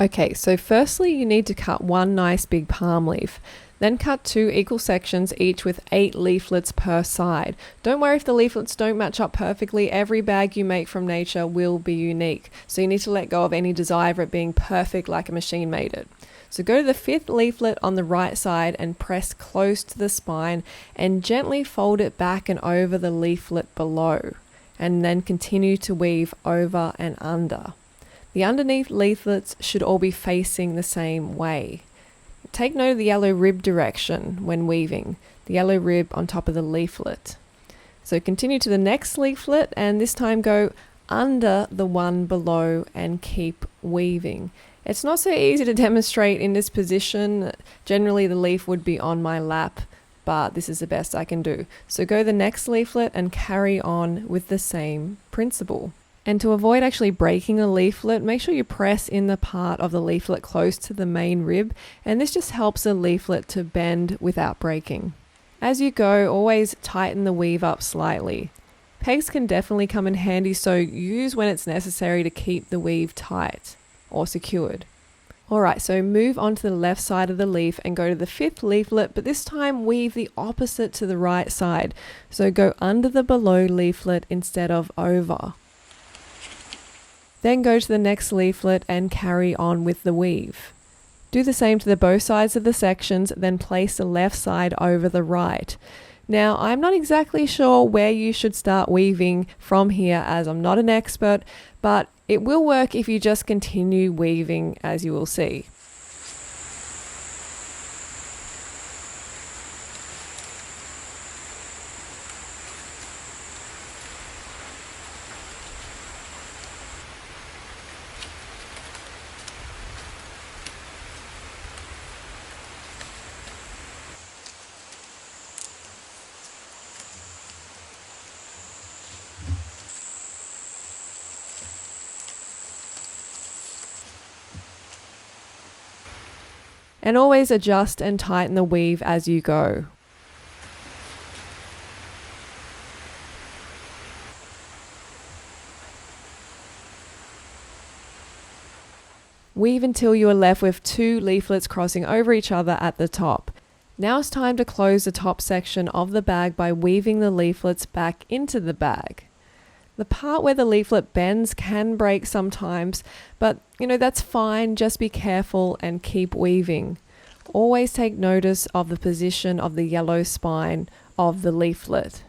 Okay, so firstly you need to cut one nice big palm leaf. Then cut 2 equal sections, each with 8 leaflets per side. Don't worry if the leaflets don't match up perfectly. Every bag you make from nature will be unique. So you need to let go of any desire for it being perfect like a machine made it. So go to the 5th leaflet on the right side and press close to the spine and gently fold it back and over the leaflet below. And then continue to weave over and under. The underneath leaflets should all be facing the same way. Take note of the yellow rib direction when weaving, the yellow rib on top of the leaflet. So continue to the next leaflet and this time go under the one below and keep weaving. It's not so easy to demonstrate in this position. Generally the leaf would be on my lap, but this is the best I can do. So go to the next leaflet and carry on with the same principle. And to avoid actually breaking a leaflet, make sure you press in the part of the leaflet close to the main rib, and this just helps the leaflet to bend without breaking. As you go, always tighten the weave up slightly. Pegs can definitely come in handy, so use when it's necessary to keep the weave tight or secured. Alright, so move on to the left side of the leaf and go to the 5th leaflet, but this time weave the opposite to the right side. So go under the below leaflet instead of over. Then go to the next leaflet and carry on with the weave. Do the same to the both sides of the sections, then place the left side over the right. Now, I'm not exactly sure where you should start weaving from here as I'm not an expert, but it will work if you just continue weaving, as you will see. And always adjust and tighten the weave as you go. Weave until you are left with 2 leaflets crossing over each other at the top. Now it's time to close the top section of the bag by weaving the leaflets back into the bag. The part where the leaflet bends can break sometimes, but that's fine. Just be careful and keep weaving. Always take notice of the position of the yellow spine of the leaflet.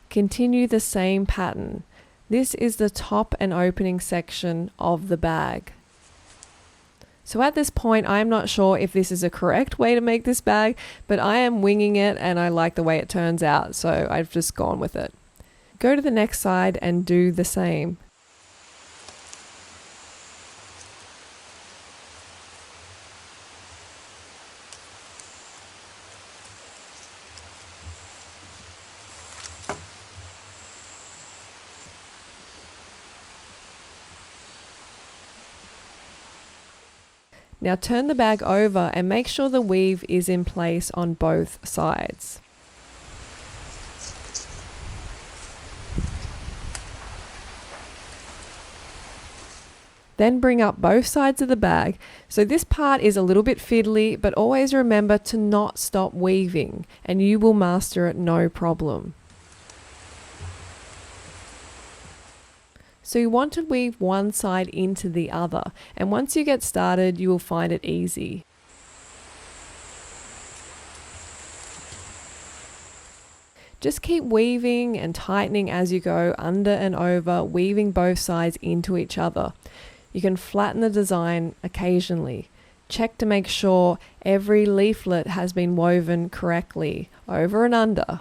Continue the same pattern. This is the top and opening section of the bag. So at this point, I'm not sure if this is a correct way to make this bag, but I am winging it and I like the way it turns out, so I've just gone with it. Go to the next side and do the same. Now turn the bag over and make sure the weave is in place on both sides. Then bring up both sides of the bag. So this part is a little bit fiddly, but always remember to not stop weaving and you will master it no problem. So you want to weave one side into the other, and once you get started, you will find it easy. Just keep weaving and tightening as you go, under and over, weaving both sides into each other. You can flatten the design occasionally. Check to make sure every leaflet has been woven correctly, over and under.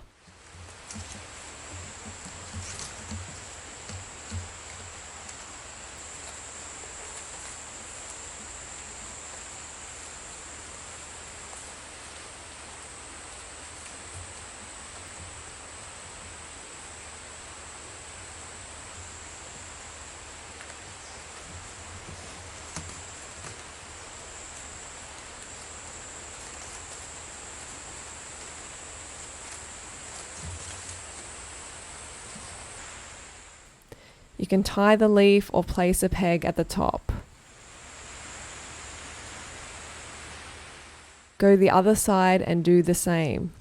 You can tie the leaf or place a peg at the top. Go the other side and do the same.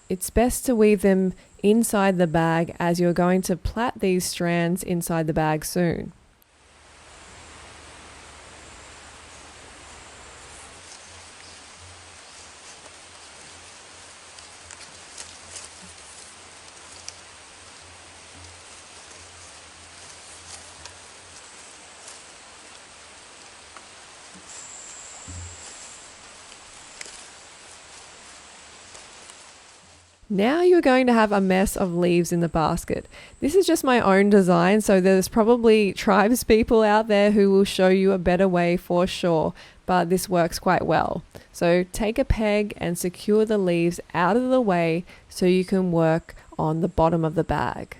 It's best to weave them inside the bag as you're going to plait these strands inside the bag soon. Now you're going to have a mess of leaves in the basket. This is just my own design, so there's probably tribes people out there who will show you a better way for sure, but this works quite well. So take a peg and secure the leaves out of the way so you can work on the bottom of the bag.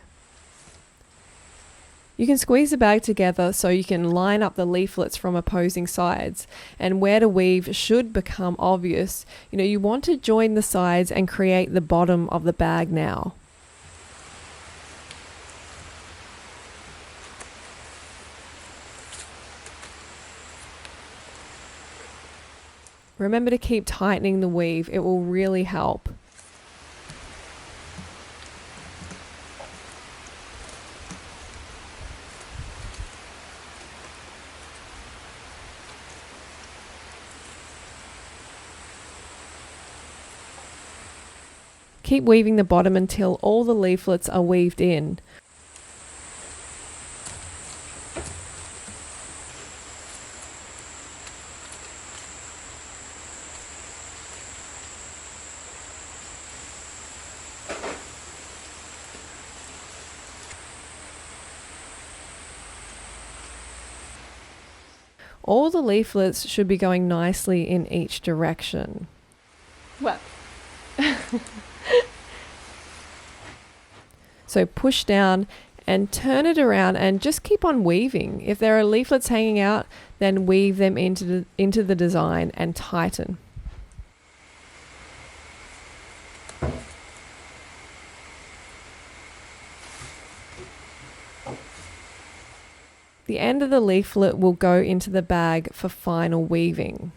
You can squeeze the bag together so you can line up the leaflets from opposing sides, and where to weave should become obvious. You want to join the sides and create the bottom of the bag now. Remember to keep tightening the weave, it will really help. Keep weaving the bottom until all the leaflets are weaved in. All the leaflets should be going nicely in each direction. Well. So push down and turn it around and just keep on weaving. If there are leaflets hanging out, then weave them into the design and tighten. The end of the leaflet will go into the bag for final weaving.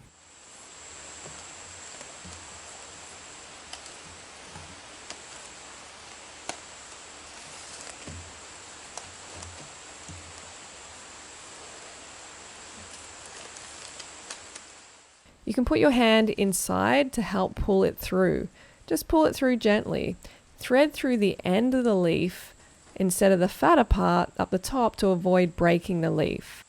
You can put your hand inside to help pull it through. Just pull it through gently. Thread through the end of the leaf instead of the fatter part up the top to avoid breaking the leaf.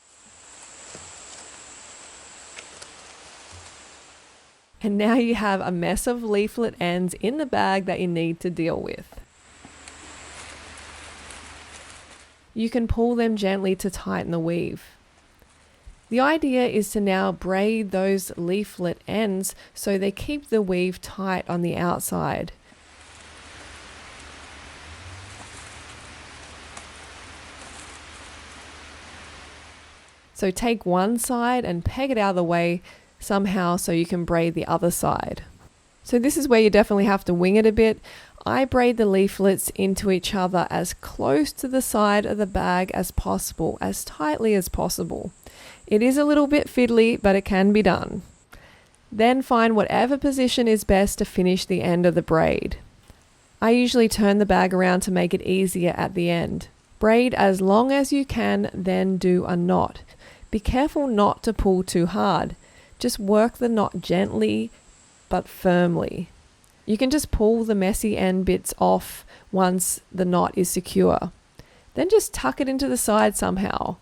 And now you have a mess of leaflet ends in the bag that you need to deal with. You can pull them gently to tighten the weave. The idea is to now braid those leaflet ends so they keep the weave tight on the outside. So take one side and peg it out of the way somehow so you can braid the other side. So this is where you definitely have to wing it a bit. I braid the leaflets into each other as close to the side of the bag as possible, as tightly as possible. It is a little bit fiddly, but it can be done. Then find whatever position is best to finish the end of the braid. I usually turn the bag around to make it easier at the end. Braid as long as you can, then do a knot. Be careful not to pull too hard. Just work the knot gently but firmly. You can just pull the messy end bits off once the knot is secure. Then just tuck it into the side somehow.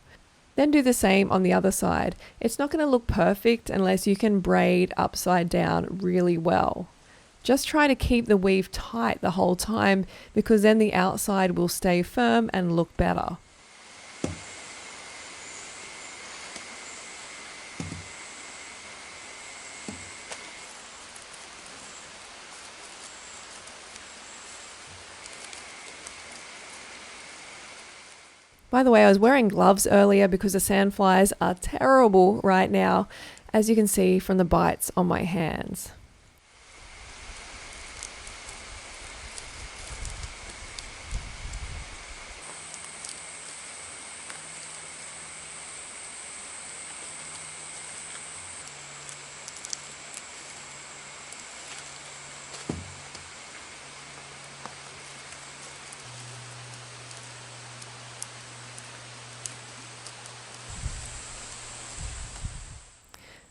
Then do the same on the other side. It's not going to look perfect unless you can braid upside down really well. Just try to keep the weave tight the whole time because then the outside will stay firm and look better. By the way, I was wearing gloves earlier because the sandflies are terrible right now, as you can see from the bites on my hands.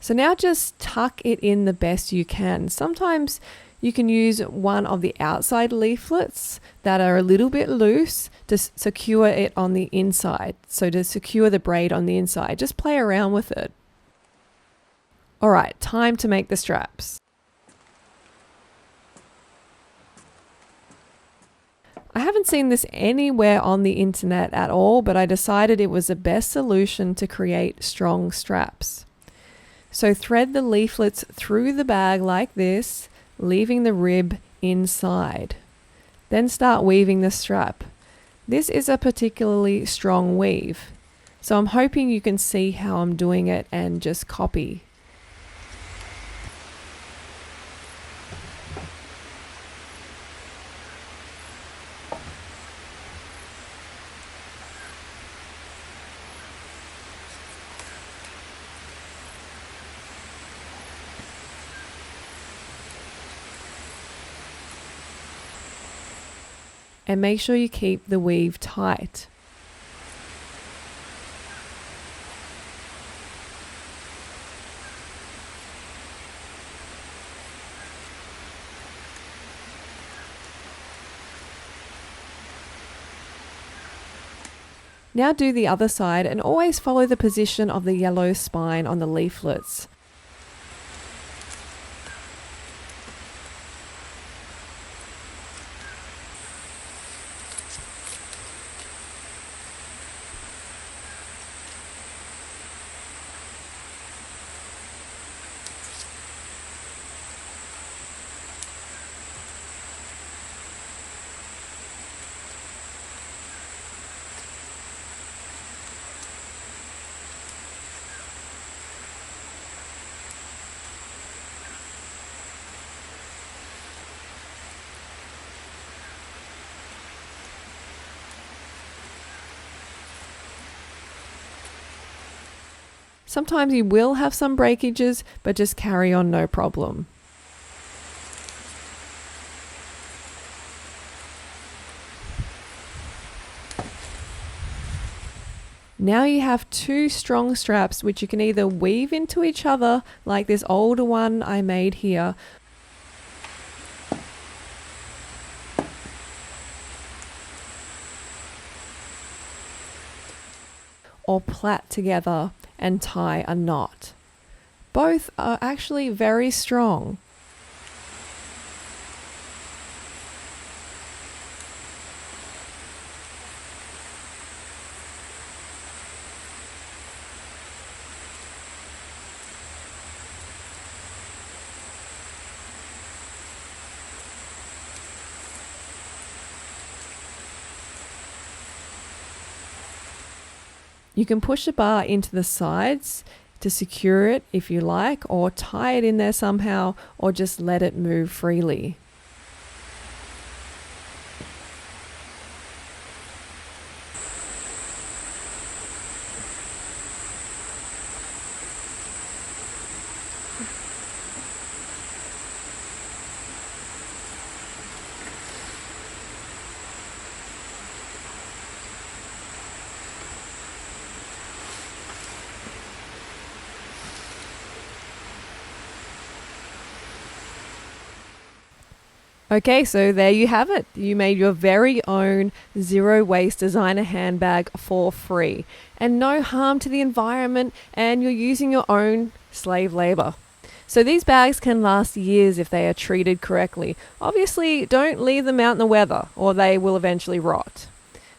So now just tuck it in the best you can. Sometimes you can use one of the outside leaflets that are a little bit loose to secure it on the inside. So to secure the braid on the inside, just play around with it. All right, time to make the straps. I haven't seen this anywhere on the internet at all, but I decided it was the best solution to create strong straps. So thread the leaflets through the bag like this, leaving the rib inside. Then start weaving the strap. This is a particularly strong weave, so I'm hoping you can see how I'm doing it and just copy. And make sure you keep the weave tight. Now do the other side and always follow the position of the yellow spine on the leaflets. Sometimes you will have some breakages, but just carry on, no problem. Now you have two strong straps which you can either weave into each other like this older one I made here, or plait together and tie a knot. Both are actually very strong. You can push the bar into the sides to secure it if you like, or tie it in there somehow, or just let it move freely. Okay, so there you have it. You made your very own zero waste designer handbag for free, and no harm to the environment, and you're using your own slave labor. So these bags can last years if they are treated correctly. Obviously, don't leave them out in the weather or they will eventually rot.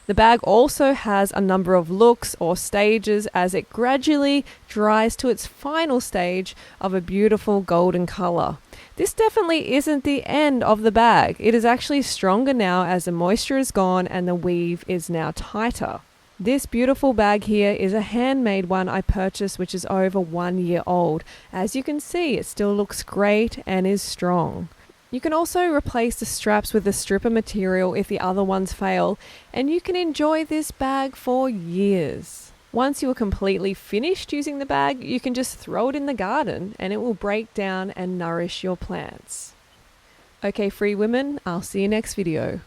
The bag also has a number of looks or stages as it gradually dries to its final stage of a beautiful golden color. This definitely isn't the end of the bag. It is actually stronger now as the moisture is gone and the weave is now tighter. This beautiful bag here is a handmade one I purchased, which is over 1 year old. As you can see, it still looks great and is strong. You can also replace the straps with a stripper material if the other ones fail, and you can enjoy this bag for years. Once you are completely finished using the bag, you can just throw it in the garden and it will break down and nourish your plants. Okay, free women, I'll see you next video.